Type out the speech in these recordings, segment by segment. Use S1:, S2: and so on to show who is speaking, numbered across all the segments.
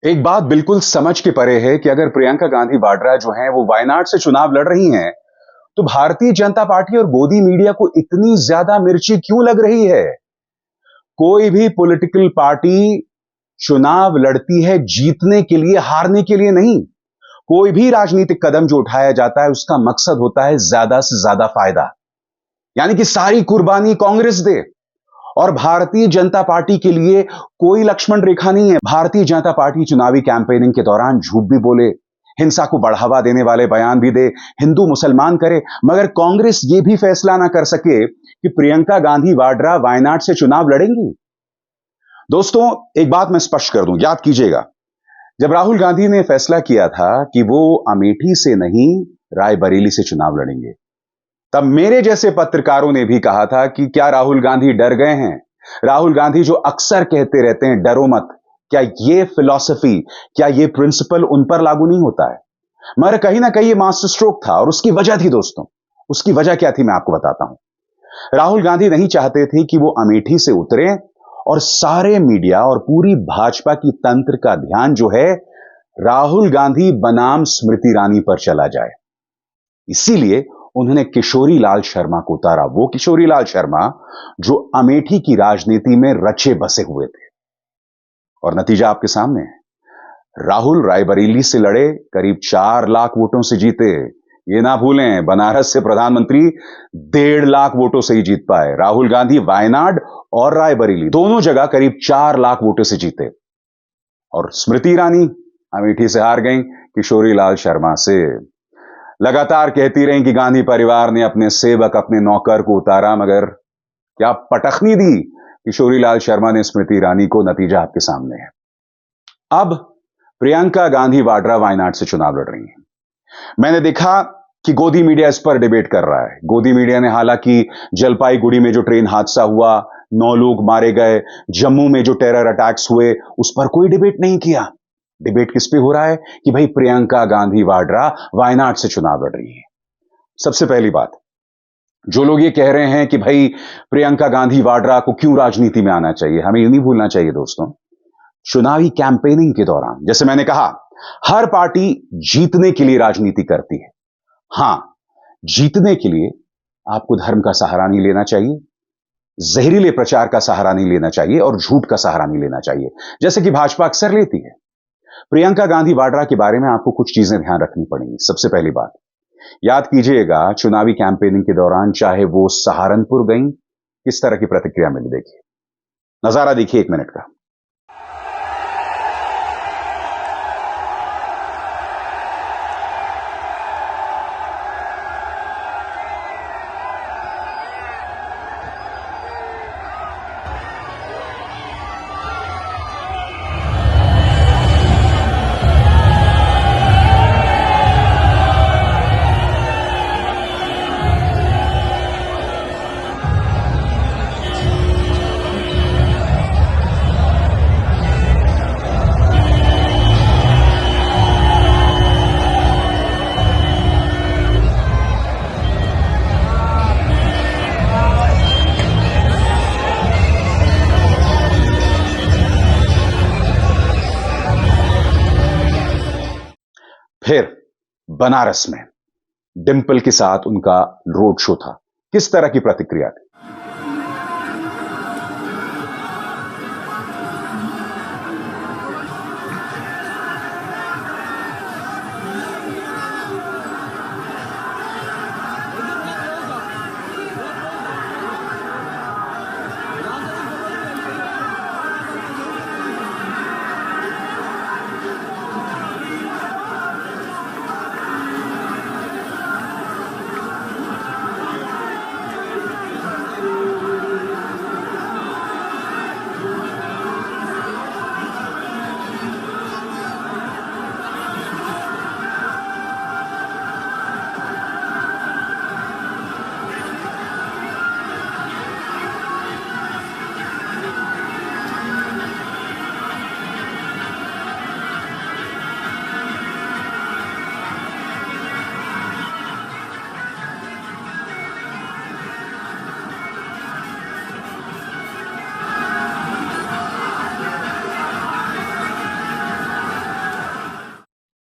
S1: एक बात बिल्कुल समझ के परे है कि अगर प्रियंका गांधी वाड्रा जो हैं वो वायनाड से चुनाव लड़ रही हैं, तो भारतीय जनता पार्टी और गोदी मीडिया को इतनी ज्यादा मिर्ची क्यों लग रही है? कोई भी पॉलिटिकल पार्टी चुनाव लड़ती है जीतने के लिए, हारने के लिए नहीं। कोई भी राजनीतिक कदम जो उठाया जाता है उसका मकसद होता है ज्यादा से ज्यादा फायदा, यानी कि सारी कुर्बानी कांग्रेस दे। और भारतीय जनता पार्टी के लिए कोई लक्ष्मण रेखा नहीं है। भारतीय जनता पार्टी चुनावी कैंपेनिंग के दौरान झूठ भी बोले, हिंसा को बढ़ावा देने वाले बयान भी दे, हिंदू मुसलमान करे, मगर कांग्रेस यह भी फैसला ना कर सके कि प्रियंका गांधी वाड्रा वायनाड से चुनाव लड़ेंगी। दोस्तों, एक बात मैं स्पष्ट कर दूं, याद कीजिएगा, जब राहुल गांधी ने फैसला किया था कि वो अमेठी से नहीं रायबरेली से चुनाव लड़ेंगे, तब मेरे जैसे पत्रकारों ने भी कहा था कि क्या राहुल गांधी डर गए हैं? राहुल गांधी जो अक्सर कहते रहते हैं डरो मत, क्या ये फिलॉसफी, क्या ये प्रिंसिपल उन पर लागू नहीं होता है? मगर कहीं ना कहीं ये मास्टर स्ट्रोक था और उसकी वजह थी दोस्तों। उसकी वजह क्या थी मैं आपको बताता हूं। राहुल गांधी नहीं चाहते थे कि वो अमेठी से उतरे और सारे मीडिया और पूरी भाजपा की तंत्र का ध्यान जो है राहुल गांधी बनाम स्मृति ईरानी पर चला जाए। इसीलिए उन्होंने किशोरी लाल शर्मा को उतारा, वो किशोरी लाल शर्मा जो अमेठी की राजनीति में रचे बसे हुए थे। और नतीजा आपके सामने है। राहुल रायबरेली से लड़े, करीब 4 लाख वोटों से जीते। ये ना भूलें, बनारस से प्रधानमंत्री 1.5 लाख वोटों से ही जीत पाए। राहुल गांधी वायनाड और रायबरेली दोनों जगह करीब 4 लाख वोटों से जीते। और स्मृति ईरानी अमेठी से हार गई किशोरी लाल शर्मा से। लगातार कहती रही कि गांधी परिवार ने अपने सेवक, अपने नौकर को उतारा, मगर क्या पटखनी दी किशोरी लाल शर्मा ने स्मृति ईरानी को। नतीजा आपके सामने है। अब प्रियंका गांधी वाड्रा वायनाड से चुनाव लड़ रही हैं। मैंने देखा कि गोदी मीडिया इस पर डिबेट कर रहा है। गोदी मीडिया ने हालांकि जलपाईगुड़ी में जो ट्रेन हादसा हुआ, 9 लोग मारे गए, जम्मू में जो टेरर अटैक्स हुए, उस पर कोई डिबेट नहीं किया। डिबेट किस पे हो रहा है कि भाई प्रियंका गांधी वाड्रा वायनाड से चुनाव लड़ रही है। सबसे पहली बात, जो लोग ये कह रहे हैं कि भाई प्रियंका गांधी वाड्रा को क्यों राजनीति में आना चाहिए, हमें ये नहीं भूलना चाहिए दोस्तों, चुनावी कैंपेनिंग के दौरान, जैसे मैंने कहा, हर पार्टी जीतने के लिए राजनीति करती है। हां, जीतने के लिए आपको धर्म का सहारा नहीं लेना चाहिए, जहरीले प्रचार का सहारा नहीं लेना चाहिए और झूठ का सहारा नहीं लेना चाहिए, जैसे कि भाजपा अक्सर लेती है। प्रियंका गांधी वाड्रा के बारे में आपको कुछ चीजें ध्यान रखनी पड़ेंगी। सबसे पहली बात, याद कीजिएगा, चुनावी कैंपेनिंग के दौरान चाहे वो सहारनपुर गई, किस तरह की प्रतिक्रिया मिली, देखिए, नजारा देखिए 1 मिनट का। फिर बनारस में डिंपल के साथ उनका रोड शो था, किस तरह की प्रतिक्रिया थी।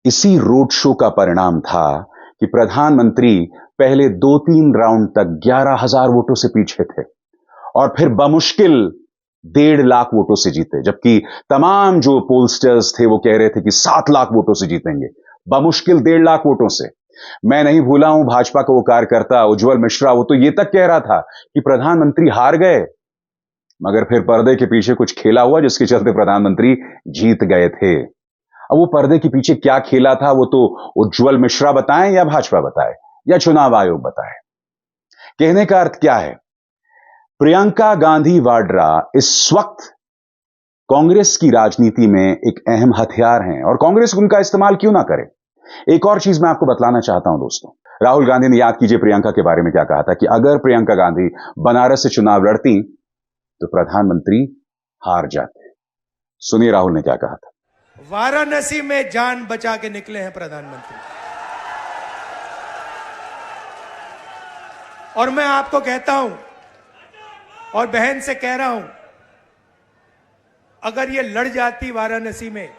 S1: इसी रोड शो का परिणाम था कि प्रधानमंत्री पहले 2-3 राउंड तक 11,000 वोटों से पीछे थे और फिर बमुश्किल 1.5 लाख वोटों से जीते, जबकि तमाम जो पोलस्टर्स थे वो कह रहे थे कि 7 लाख वोटों से जीतेंगे, बमुश्किल 1.5 लाख वोटों से। मैं नहीं भूला हूं भाजपा का वो कार्यकर्ता उज्जवल मिश्रा, वो तो ये तक कह रहा था कि प्रधानमंत्री हार गए, मगर फिर पर्दे के पीछे कुछ खेला हुआ जिसके चलते प्रधानमंत्री जीत गए थे। अब वो पर्दे के पीछे क्या खेला था वो तो उज्जवल मिश्रा बताएं या भाजपा बताए या चुनाव आयोग बताए। कहने का अर्थ क्या है, प्रियंका गांधी वाड्रा इस वक्त कांग्रेस की राजनीति में एक अहम हथियार हैं और कांग्रेस उनका इस्तेमाल क्यों ना करे। एक और चीज मैं आपको बतलाना चाहता हूं दोस्तों, राहुल गांधी ने, याद कीजिए प्रियंका के बारे में क्या कहा था कि अगर प्रियंका गांधी बनारस से चुनाव लड़ती तो प्रधानमंत्री हार जाते। सुनिए राहुल ने क्या कहा था।
S2: वाराणसी में जान बचा के निकले हैं प्रधानमंत्री, और मैं आपको कहता हूं और बहन से कह रहा हूं, अगर ये लड़ जाती वाराणसी में,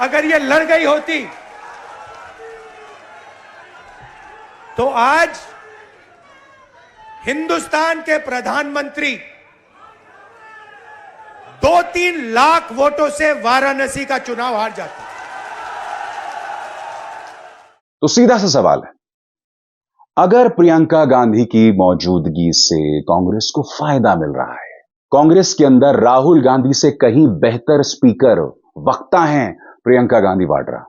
S2: अगर ये लड़ गई होती तो आज हिंदुस्तान के प्रधानमंत्री 2-3 लाख वोटों से वाराणसी का चुनाव हार जाते।
S1: तो सीधा सा सवाल है, अगर प्रियंका गांधी की मौजूदगी से कांग्रेस को फायदा मिल रहा है, कांग्रेस के अंदर राहुल गांधी से कहीं बेहतर स्पीकर, वक्ता हैं प्रियंका गांधी वाड्रा,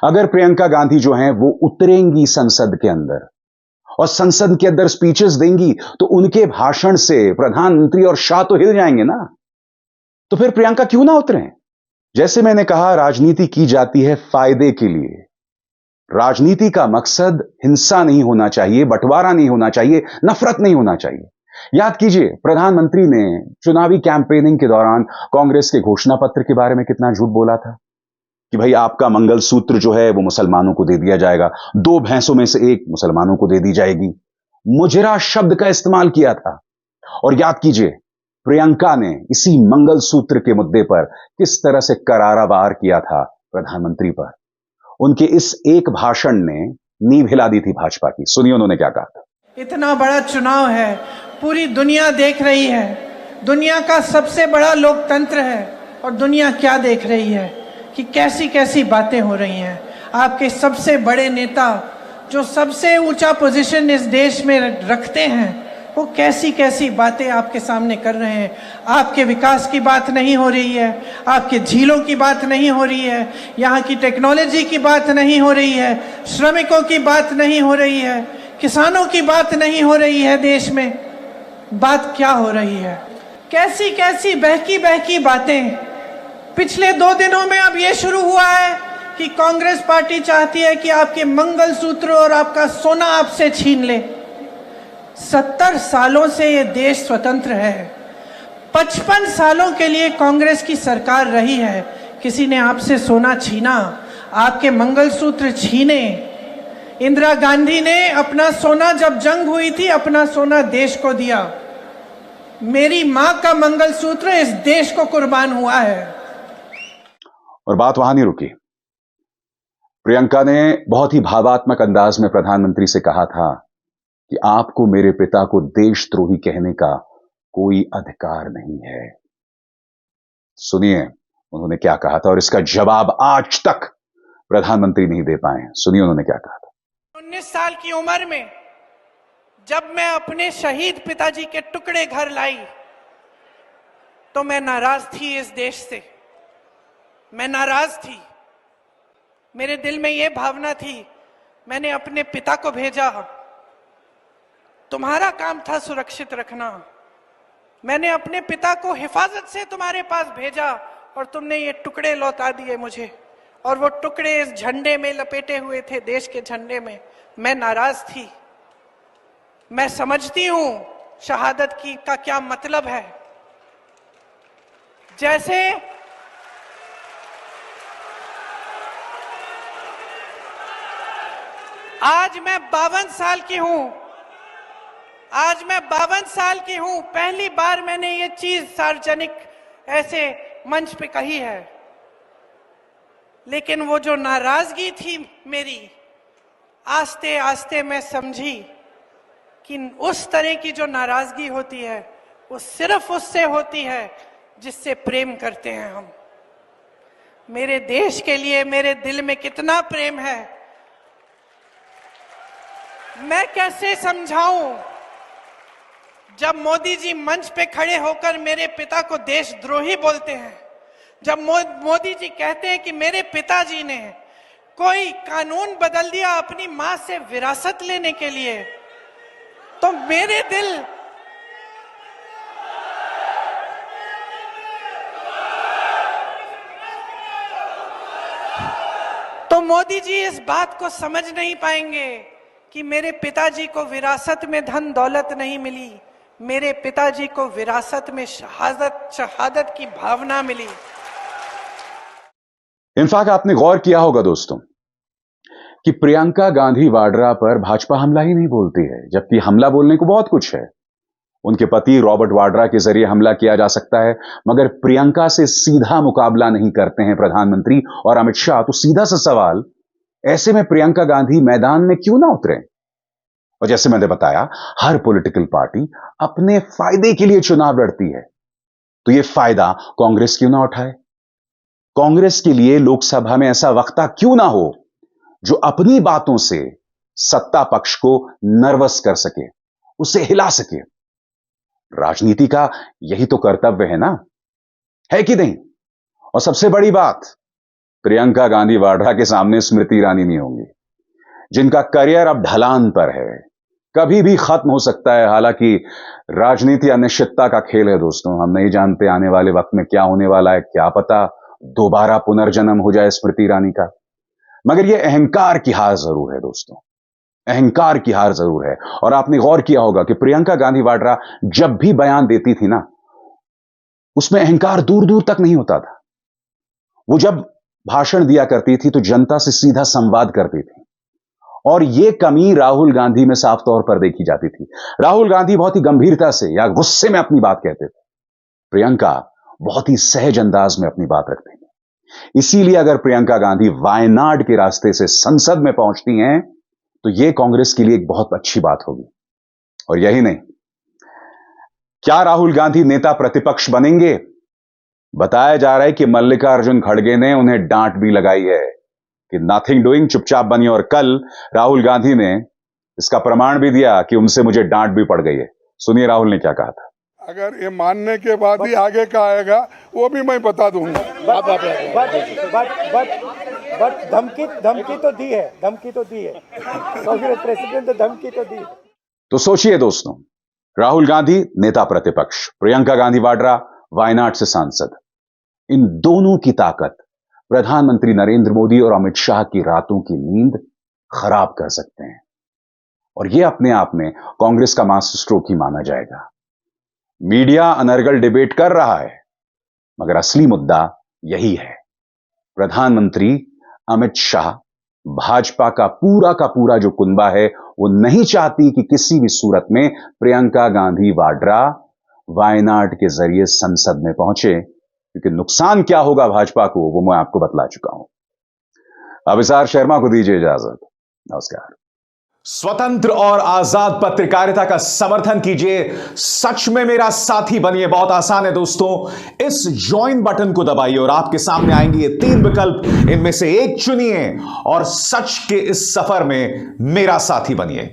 S1: अगर प्रियंका गांधी जो हैं वो उतरेंगी संसद के अंदर और संसद के अंदर स्पीचेस देंगी तो उनके भाषण से प्रधानमंत्री और शाह तो हिल जाएंगे ना, तो फिर प्रियंका क्यों ना उतरें। जैसे मैंने कहा, राजनीति की जाती है फायदे के लिए। राजनीति का मकसद हिंसा नहीं होना चाहिए, बंटवारा नहीं होना चाहिए, नफरत नहीं होना चाहिए। याद कीजिए, प्रधानमंत्री ने चुनावी कैंपेनिंग के दौरान कांग्रेस के घोषणा पत्र के बारे में कितना झूठ बोला था कि भाई आपका मंगलसूत्र जो है वो मुसलमानों को दे दिया जाएगा, 2 भैंसों में से एक मुसलमानों को दे दी जाएगी। मुजरा शब्द का इस्तेमाल किया था। और याद कीजिए, प्रियंका ने इसी मंगलसूत्र के मुद्दे पर किस तरह से करारा वार किया था प्रधानमंत्री पर। उनके इस एक भाषण ने नींव हिला दी थी भाजपा की। सुनिए उन्होंने क्या कहा था।
S3: इतना बड़ा चुनाव है, पूरी दुनिया देख रही है, दुनिया का सबसे बड़ा लोकतंत्र है, और दुनिया क्या देख रही है कि कैसी कैसी बातें हो रही हैं। आपके सबसे बड़े नेता जो सबसे ऊंचा पोजीशन इस देश में रखते हैं, वो कैसी कैसी बातें आपके सामने कर रहे हैं। आपके विकास की बात नहीं हो रही है, आपके झीलों की बात नहीं हो रही है, यहाँ की टेक्नोलॉजी की बात नहीं हो रही है, श्रमिकों की बात नहीं हो रही है, किसानों की बात नहीं हो रही है। देश में बात क्या हो रही है, कैसी कैसी बहकी बहकी बातें। पिछले 2 दिनों में अब ये शुरू हुआ है कि कांग्रेस पार्टी चाहती है कि आपके मंगलसूत्र और आपका सोना आपसे छीन ले। 70 सालों से ये देश स्वतंत्र है, 55 सालों के लिए कांग्रेस की सरकार रही है। किसी ने आपसे सोना छीना, आपके मंगलसूत्र छीने। इंदिरा गांधी ने अपना सोना, जब जंग हुई थी, अपना सोना देश को दिया। मेरी मां का मंगलसूत्र इस देश को कुर्बान हुआ है।
S1: और बात वहां नहीं रुकी। प्रियंका ने बहुत ही भावात्मक अंदाज में प्रधानमंत्री से कहा था कि आपको मेरे पिता को देशद्रोही कहने का कोई अधिकार नहीं है। सुनिए उन्होंने क्या कहा था, और इसका जवाब आज तक प्रधानमंत्री नहीं दे पाए। सुनिए उन्होंने क्या कहा था।
S3: 19 साल की उम्र में जब मैं अपने शहीद पिताजी के टुकड़े घर लाई तो मैं नाराज थी इस देश से, मैं नाराज थी। मेरे दिल में यह भावना थी, मैंने अपने पिता को भेजा, तुम्हारा काम था सुरक्षित रखना। मैंने अपने पिता को हिफाजत से तुम्हारे पास भेजा और तुमने ये टुकड़े लौटा दिए मुझे, और वो टुकड़े इस झंडे में लपेटे हुए थे, देश के झंडे में। मैं नाराज थी। मैं समझती हूं शहादत की का क्या मतलब है। जैसे आज मैं 52 साल की हूं, आज मैं 52 साल की हूं, पहली बार मैंने ये चीज सार्वजनिक ऐसे मंच पे कही है। लेकिन वो जो नाराजगी थी मेरी, आस्ते आस्ते मैं समझी कि उस तरह की जो नाराजगी होती है वो सिर्फ उससे होती है जिससे प्रेम करते हैं हम। मेरे देश के लिए मेरे दिल में कितना प्रेम है, मैं कैसे समझाऊं। जब मोदी जी मंच पे खड़े होकर मेरे पिता को देशद्रोही बोलते हैं, जब मोदी जी कहते हैं कि मेरे पिताजी ने कोई कानून बदल दिया अपनी मां से विरासत लेने के लिए, तो मेरे दिल तो मोदी जी इस बात को समझ नहीं पाएंगे कि मेरे पिताजी को विरासत में धन दौलत नहीं मिली, मेरे पिताजी को विरासत में शहादत की भावना मिली।
S1: इनफैक्ट आपने गौर किया होगा दोस्तों कि प्रियंका गांधी वाड्रा पर भाजपा हमला ही नहीं बोलती है, जबकि हमला बोलने को बहुत कुछ है। उनके पति रॉबर्ट वाड्रा के जरिए हमला किया जा सकता है, मगर प्रियंका से सीधा मुकाबला नहीं करते हैं प्रधानमंत्री और अमित शाह। तो सीधा सा सवाल, ऐसे में प्रियंका गांधी मैदान में क्यों ना उतरे? और जैसे मैंने बताया, हर पॉलिटिकल पार्टी अपने फायदे के लिए चुनाव लड़ती है, तो यह फायदा कांग्रेस क्यों ना उठाए? कांग्रेस के लिए लोकसभा में ऐसा वक्ता क्यों ना हो जो अपनी बातों से सत्ता पक्ष को नर्वस कर सके, उसे हिला सके। राजनीति का यही तो कर्तव्य है ना, है कि नहीं? और सबसे बड़ी बात, प्रियंका गांधी वाड्रा के सामने स्मृति ईरानी नहीं होंगी, जिनका करियर अब ढलान पर है, कभी भी खत्म हो सकता है। हालांकि राजनीति अनिश्चितता का खेल है दोस्तों, हम नहीं जानते आने वाले वक्त में क्या होने वाला है। क्या पता दोबारा पुनर्जन्म हो जाए स्मृति ईरानी का। मगर यह अहंकार की हार जरूर है दोस्तों, अहंकार की हार जरूर है। और आपने गौर किया होगा कि प्रियंका गांधी वाड्रा जब भी बयान देती थी ना, उसमें अहंकार दूर दूर तक नहीं होता था। वो जब भाषण दिया करती थी तो जनता से सीधा संवाद करती थी, और यह कमी राहुल गांधी में साफ तौर पर देखी जाती थी। राहुल गांधी बहुत ही गंभीरता से या गुस्से में अपनी बात कहते थे, प्रियंका बहुत ही सहज अंदाज में अपनी बात रखती थी। इसीलिए अगर प्रियंका गांधी वायनाड के रास्ते से संसद में पहुंचती हैं तो यह कांग्रेस के लिए एक बहुत अच्छी बात होगी। और यही नहीं, क्या राहुल गांधी नेता प्रतिपक्ष बनेंगे? बताया जा रहा है कि मल्लिकार्जुन खड़गे ने उन्हें डांट भी लगाई है कि नथिंग डूइंग, चुपचाप बनिए। और कल राहुल गांधी ने इसका प्रमाण भी दिया कि उनसे मुझे डांट भी पड़ गई है। सुनिए राहुल ने क्या कहा था।
S4: अगर ये मानने के बाद ही आगे का आएगा वो भी मैं बता दूंगा।
S5: बट धमकी तो दी है, कांग्रेस प्रेसिडेंट ने धमकी तो दी है।
S1: तो सोचिए दोस्तों, राहुल गांधी नेता प्रतिपक्ष, प्रियंका गांधी वाड्रा वायनाड से सांसद, इन दोनों की ताकत प्रधानमंत्री नरेंद्र मोदी और अमित शाह की रातों की नींद खराब कर सकते हैं। और यह अपने आप में कांग्रेस का मास्टर स्ट्रोक ही माना जाएगा। मीडिया अनर्गल डिबेट कर रहा है, मगर असली मुद्दा यही है। प्रधानमंत्री अमित शाह, भाजपा का पूरा जो कुनबा है, वो नहीं चाहती कि किसी भी सूरत में प्रियंका गांधी वाड्रा वायनाड के जरिए संसद में पहुंचे, क्योंकि नुकसान क्या होगा भाजपा को वो मैं आपको बतला चुका हूं। अभिसार शर्मा को दीजिए इजाजत। नमस्कार।
S6: स्वतंत्र और आजाद पत्रकारिता का समर्थन कीजिए, सच में मेरा साथी बनिए। बहुत आसान है दोस्तों, इस ज्वाइन बटन को दबाइए और आपके सामने आएंगे ये 3 विकल्प, इनमें से एक चुनिए और सच के इस सफर में मेरा साथी बनिए।